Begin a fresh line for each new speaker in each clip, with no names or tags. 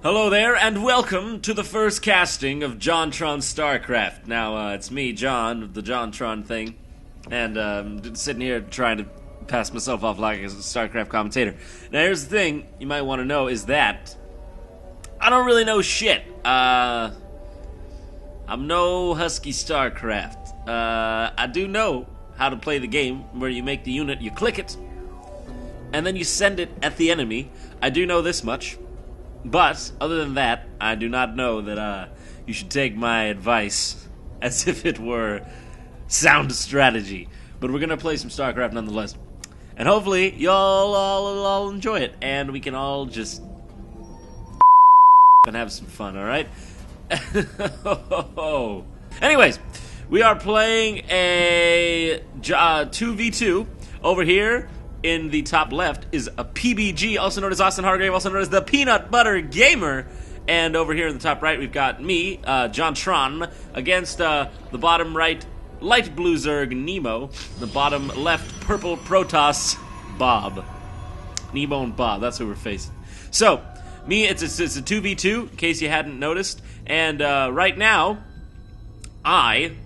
Hello there, and welcome to the first casting of JonTron StarCraft. Now, it's me, John, of the JonTron thing, and sitting here trying to pass myself off like a StarCraft commentator. Now, here's the thing you might want to know is that I don't really know shit. I'm no husky StarCraft. I do know how to play the game where you make the unit, you click it, and then you send it at the enemy. I do know this much. But, other than that, I do not know that you should take my advice as if it were sound strategy. But we're going to play some StarCraft nonetheless. And hopefully, y'all all enjoy it. And we can all just and have some fun, alright? Anyways, we are playing a 2v2 over here. In the top left is a PBG, also known as Austin Hargrave, also known as the Peanut Butter Gamer. And over here in the top right, we've got me, JonTron, against the bottom right, light blue Zerg, Nemo. The bottom left, purple Protoss, Bob. Nemo and Bob, that's who we're facing. So, it's a 2v2, in case you hadn't noticed. And right now, I'm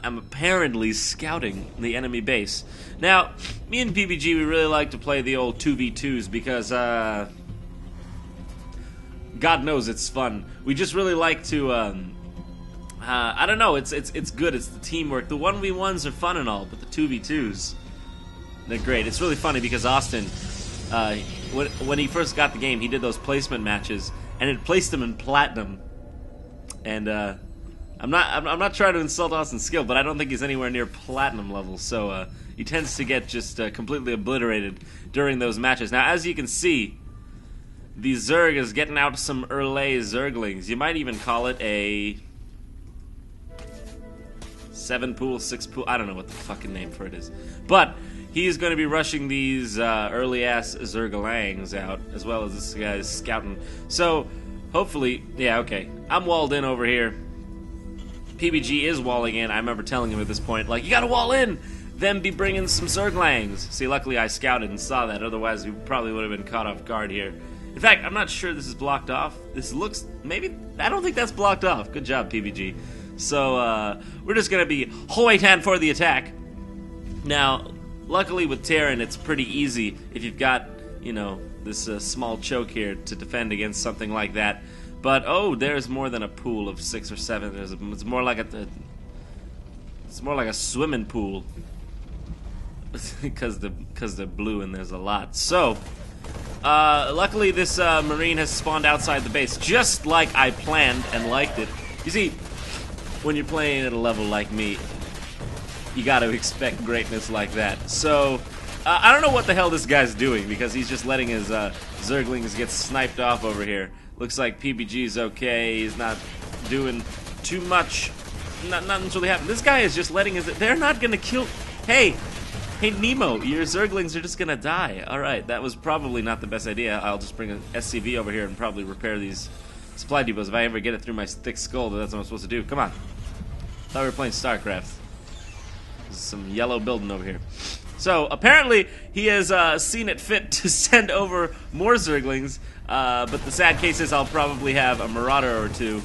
apparently scouting the enemy base. Now, me and PBG, we really like to play the old 2v2s because, God knows it's fun. We just really like to, I don't know, it's good, it's the teamwork. The 1v1s are fun and all, but the 2v2s, they're great. It's really funny because Austin, when he first got the game, he did those placement matches, and it placed him in platinum. And, I'm not trying to insult Austin's skill, but I don't think he's anywhere near platinum level, so he tends to get just completely obliterated during those matches. Now, as you can see, the Zerg is getting out some early Zerglings. You might even call it a 7-pool, 6-pool, I don't know what the fucking name for it is. But he's going to be rushing these early-ass Zerglangs out, as well as this guy's scouting. So, hopefully, yeah, okay, I'm walled in over here. PBG is walling in. I remember telling him at this point, like, you gotta wall in, then be bringing some Zerglangs. See, luckily I scouted and saw that, otherwise we probably would have been caught off guard here. In fact, I'm not sure this is blocked off. This looks, maybe, I don't think that's blocked off. Good job, PBG. So, we're just gonna be hoitan for the attack. Now, luckily with Terran, it's pretty easy if you've got, you know, this small choke here to defend against something like that. But oh, there's more than a pool of 6 or 7. It's more like a swimming pool because they're blue and there's a lot. So, luckily this Marine has spawned outside the base, just like I planned and liked it. You see, when you're playing at a level like me, you got to expect greatness like that. So, I don't know what the hell this guy's doing because he's just letting his Zerglings get sniped off over here. Looks like PBG's okay. He's not doing too much. Nothing's really happening. This guy is just letting his... They're not gonna kill... Hey, Nemo, your Zerglings are just gonna die. Alright, that was probably not the best idea. I'll just bring an SCV over here and probably repair these supply depots. If I ever get it through my thick skull, that's what I'm supposed to do. Come on. Thought we were playing StarCraft. There's some yellow building over here. So, apparently, he has seen it fit to send over more Zerglings, but the sad case is I'll probably have a Marauder or two,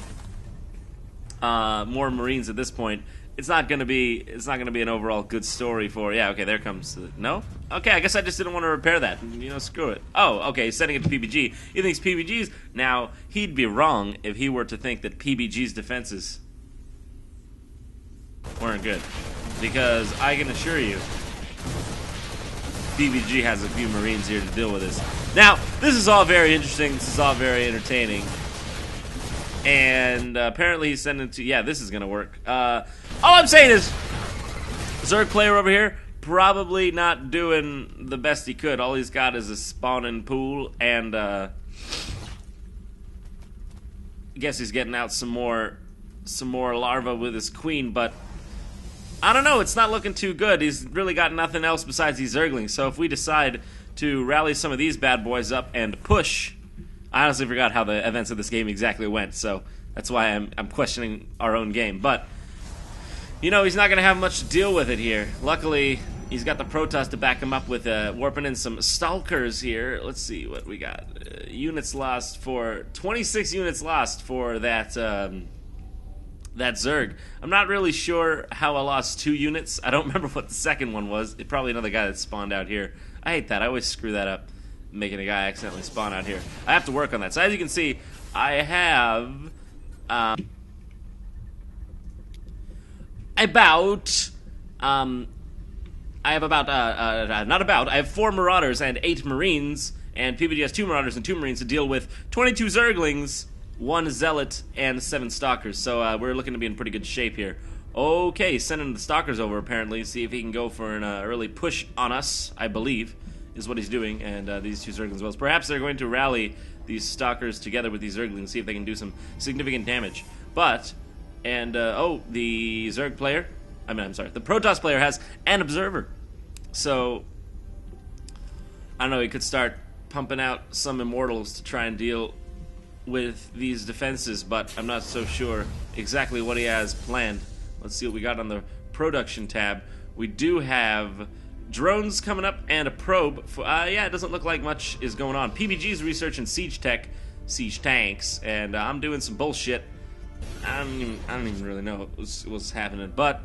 more Marines at this point. It's not gonna be an overall good story for, yeah, okay, there comes, no? Okay, I guess I just didn't want to repair that, you know, screw it. Oh, okay, he's sending it to PBG. He thinks PBG's, now, he'd be wrong if he were to think that PBG's defenses weren't good, because I can assure you, PBG has a few Marines here to deal with this. Now, this is all very interesting. This is all very entertaining. And apparently he's sending to... Yeah, this is going to work. All I'm saying is, Zerg player over here, probably not doing the best he could. All he's got is a spawning pool, and I guess he's getting out some more larvae with his queen, but... I don't know, it's not looking too good. He's really got nothing else besides these Zerglings. So if we decide to rally some of these bad boys up and push, I honestly forgot how the events of this game exactly went, so that's why I'm questioning our own game. But, you know, he's not going to have much to deal with it here. Luckily, He's got the Protoss to back him up with warping in some Stalkers here. Let's see what we got. Units lost for 26 units lost for that that Zerg. I'm not really sure how I lost 2 units. I don't remember what the second one was. It's probably another guy that spawned out here. I hate that. I always screw that up, making a guy accidentally spawn out here. I have to work on that. So as you can see, I have I have 4 Marauders and 8 Marines, and PBG has 2 Marauders and 2 Marines to deal with 22 Zerglings, 1 Zealot, and 7 Stalkers. So we're looking to be in pretty good shape here. Okay, sending the Stalkers over apparently, see if he can go for an early push on us, I believe, is what he's doing, and these 2 Zerglings as well. Perhaps they're going to rally these Stalkers together with these Zerglings, see if they can do some significant damage. But, the Zerg player, the Protoss player has an Observer. So, I don't know, he could start pumping out some Immortals to try and deal with these defenses, but I'm not so sure exactly what he has planned. Let's see what we got on the production tab. We do have drones coming up and a probe. Yeah, it doesn't look like much is going on. PBG's researching siege tech, siege tanks, and I'm doing some bullshit. I don't even really know what's happening, but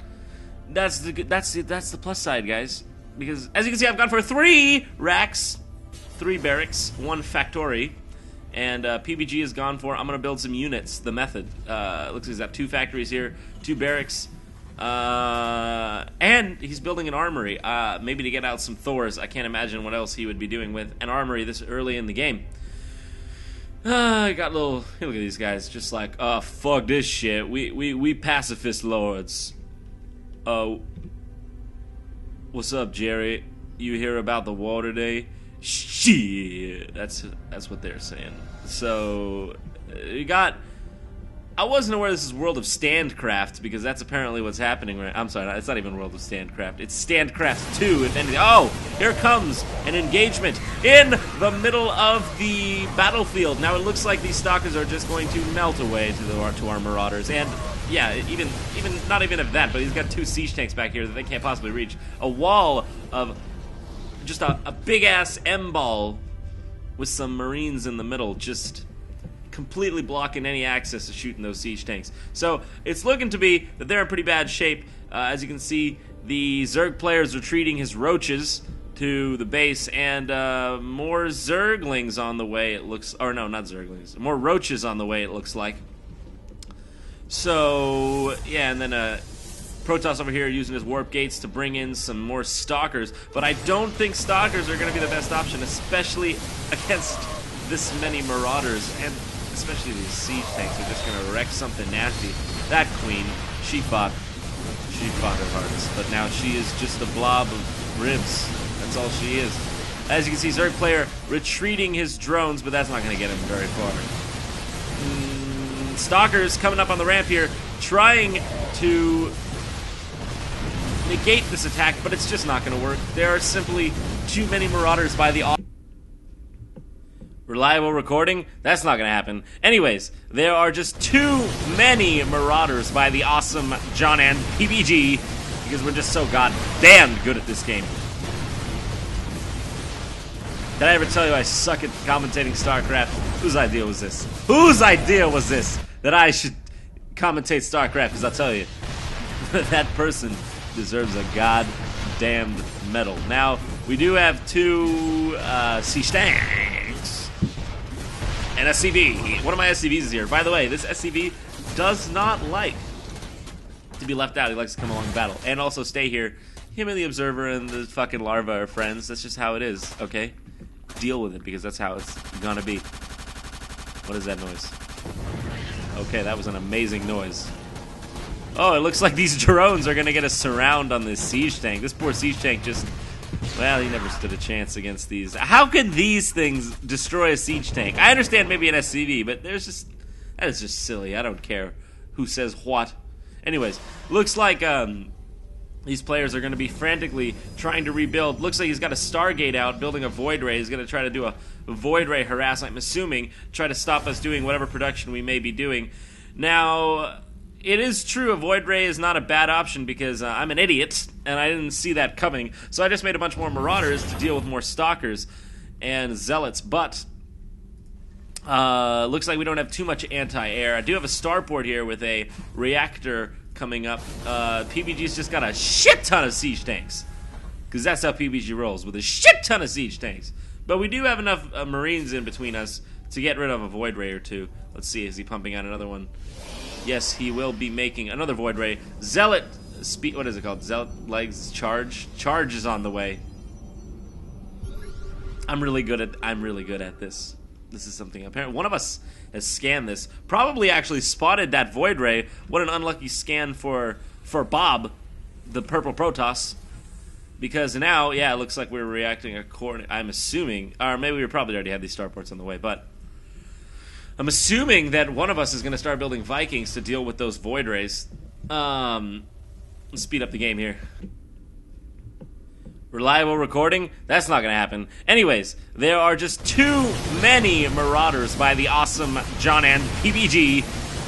that's the plus side, guys. Because as you can see, I've gone for 3 racks, 3 barracks, 1 factory, and PBG has gone for, I'm going to build some units, the method. Looks like he's got 2 factories here, 2 barracks, and he's building an armory, maybe to get out some Thors. I can't imagine what else he would be doing with an armory this early in the game. I got a little, look at these guys, just like, oh, fuck this shit, we pacifist lords. What's up, Jerry? You hear about the war today? Shit, that's what they're saying. So, you got, I wasn't aware this is World of StarCraft, because that's apparently what's happening right. I'm sorry, it's not even World of StarCraft. It's StarCraft 2, if anything. Oh, here comes an engagement in the middle of the battlefield. Now it looks like these Stalkers are just going to melt away to our Marauders, and yeah, even not even of that, but he's got 2 siege tanks back here that they can't possibly reach. A wall of just a big ass M-ball with some Marines in the middle, just completely blocking any access to shooting those siege tanks. So it's looking to be that they're in pretty bad shape. As you can see, the Zerg players retreating his roaches to the base, and more Zerglings on the way, it looks, or no, not Zerglings, more roaches on the way, it looks like. So, yeah, and then Protoss over here using his warp gates to bring in some more Stalkers, but I don't think Stalkers are going to be the best option, especially against this many Marauders, and especially these siege tanks are just going to wreck something nasty. That queen, she fought her hardest, but now she is just a blob of ribs. That's all she is. As you can see, Zerg player retreating his drones, but that's not going to get him very far. Stalkers coming up on the ramp here, trying to negate this attack, but it's just not going to work. There are simply too many Marauders by the... Reliable recording? That's not going to happen. Anyways, there are just too many Marauders by the awesome John and PBG, because we're just so goddamn good at this game. Did I ever tell you I suck at commentating StarCraft? Whose idea was this? Whose idea was this? That I should commentate StarCraft? Because I'll tell you, that person deserves a goddamned medal. Now, we do have 2 siege tanks. And SCV. One of my SCVs is here. By the way, this SCV does not like to be left out. He likes to come along the battle. And also stay here. Him and the Observer and the fucking larva are friends. That's just how it is, okay? Deal with it, because that's how it's gonna be. What is that noise? Okay, that was an amazing noise. Oh, it looks like these drones are gonna get a surround on this siege tank. This poor siege tank just... Well, he never stood a chance against these. How could these things destroy a siege tank? I understand maybe an SCV, but there's just... That is just silly. I don't care who says what. Anyways, looks like these players are going to be frantically trying to rebuild. Looks like he's got a Stargate out, building a Void Ray. He's going to try to do a Void Ray harass, I'm assuming, try to stop us doing whatever production we may be doing. Now, it is true a Void Ray is not a bad option because I'm an idiot and I didn't see that coming. So I just made a bunch more Marauders to deal with more Stalkers and Zealots. But looks like we don't have too much anti-air. I do have a starport here with a reactor coming up. PBG's just got a shit ton of siege tanks. Because that's how PBG rolls, with a shit ton of siege tanks. But we do have enough Marines in between us to get rid of a Void Ray or two. Let's see, is he pumping out another one? Yes, he will be making another Void Ray. Zealot speed, what is it called? Zealot legs charge. Charge is on the way. I'm really good at this. This is something apparent. One of us has scanned this. Probably actually spotted that Void Ray. What an unlucky scan for Bob, the purple Protoss. Because now, yeah, it looks like we're reacting according, I'm assuming, or maybe we probably already had these starports on the way, but I'm assuming that one of us is going to start building Vikings to deal with those Void Rays. Let's speed up the game here. Reliable recording? That's not going to happen. Anyways, there are just too many Marauders by the awesome John and PBG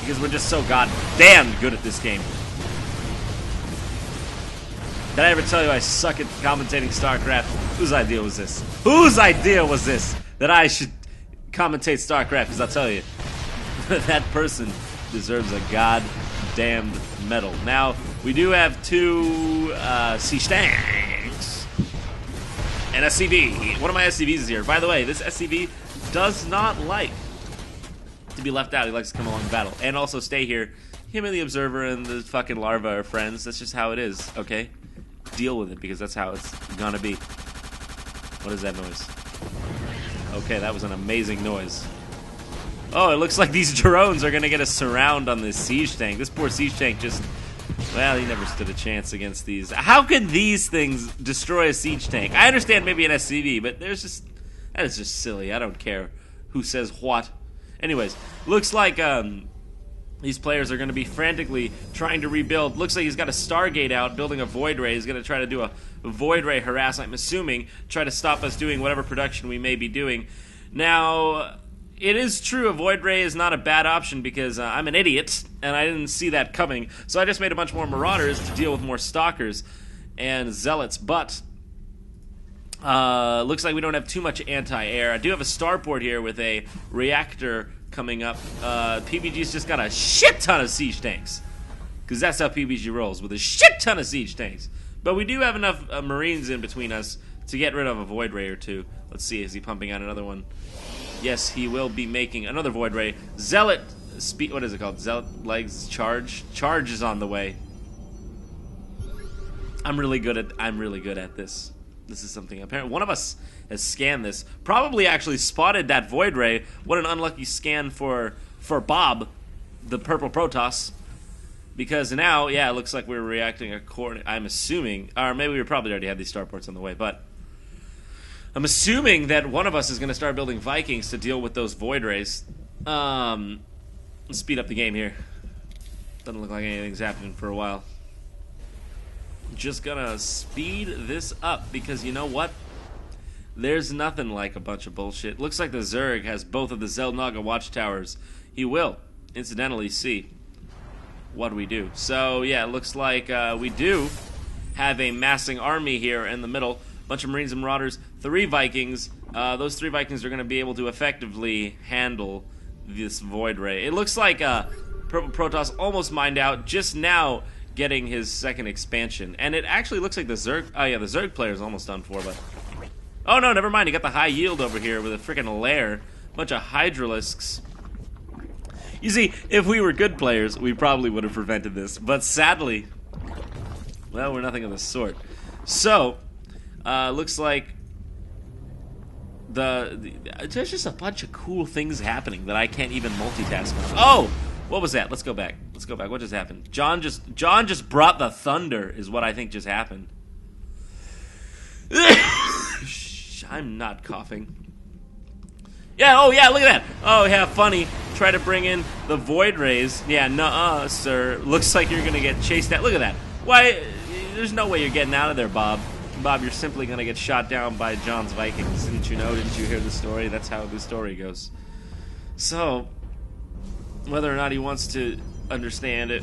because we're just so goddamn good at this game. Did I ever tell you I suck at commentating StarCraft? Whose idea was this? Whose idea was this that I should commentate StarCraft? Because I'll tell you, that person deserves a goddamned medal. Now, we do have two siege tanks and SCV. One of my SCVs is here. By the way, this SCV does not like to be left out. He likes to come along the battle and also stay here. Him and the Observer and the fucking larva are friends. That's just how it is, okay? Deal with it because that's how it's gonna be. What is that noise? Okay, that was an amazing noise. Oh, it looks like these drones are gonna get a surround on this siege tank. This poor siege tank just, well, he never stood a chance against these. How can these things destroy a siege tank? I understand maybe an SCV, but that is just silly. I don't care who says what. Anyways, looks like these players are going to be frantically trying to rebuild. Looks like he's got a Stargate out, building a Void Ray. He's going to try to do a Void Ray harass, I'm assuming, try to stop us doing whatever production we may be doing. Now, it is true a Void Ray is not a bad option because I'm an idiot, and I didn't see that coming. So I just made a bunch more Marauders to deal with more Stalkers and Zealots. But looks like we don't have too much anti-air. I do have a starport here with a reactor coming up. PBG's just got a shit ton of siege tanks. Because that's how PBG rolls, with a shit ton of siege tanks. But we do have enough Marines in between us to get rid of a Void Ray or two. Let's see, is he pumping out another one? Yes, he will be making another Void Ray. Zealot speed, what is it called? Zealot legs charge. Charge is on the way. I'm really good at this. This is something apparent. One of us has scanned this. Probably actually spotted that Void Ray. What an unlucky scan for Bob, the purple Protoss. Because now, yeah, it looks like we're reacting according, I'm assuming, or maybe we probably already had these starports on the way, but I'm assuming that one of us is going to start building Vikings to deal with those Void Rays. Let's speed up the game here. Doesn't look like anything's happening for a while. Just gonna speed this up because you know what? There's nothing like a bunch of bullshit. Looks like the Zerg has both of the Zelnaga watchtowers. He will, incidentally, see what we do. So yeah, it looks like we do have a massing army here in the middle. Bunch of Marines and Marauders, 3 Vikings. Those 3 Vikings are going to be able to effectively handle this Void Ray. It looks like Purple Protoss almost mined out, just now getting his second expansion. And it actually looks like the Zerg, oh yeah, the Zerg player is almost done for, but oh no, never mind, he got the high yield over here with a freaking lair. Bunch of Hydralisks. You see, if we were good players, we probably would have prevented this, but sadly, well, we're nothing of the sort. So, looks like there's just a bunch of cool things happening that I can't even multitask on. Oh! What was that? Let's go back. Let's go back. What just happened? John just brought the thunder is what I think just happened. I'm not coughing. Yeah, oh yeah, look at that. Oh yeah, funny. Try to bring in the Void Rays. Yeah, nuh-uh, sir. Looks like you're going to get chased out. Look at that. Why? There's no way you're getting out of there, Bob. Bob, you're simply going to get shot down by John's Vikings. Didn't you know? Didn't you hear the story? That's how the story goes. So, whether or not he wants to understand it,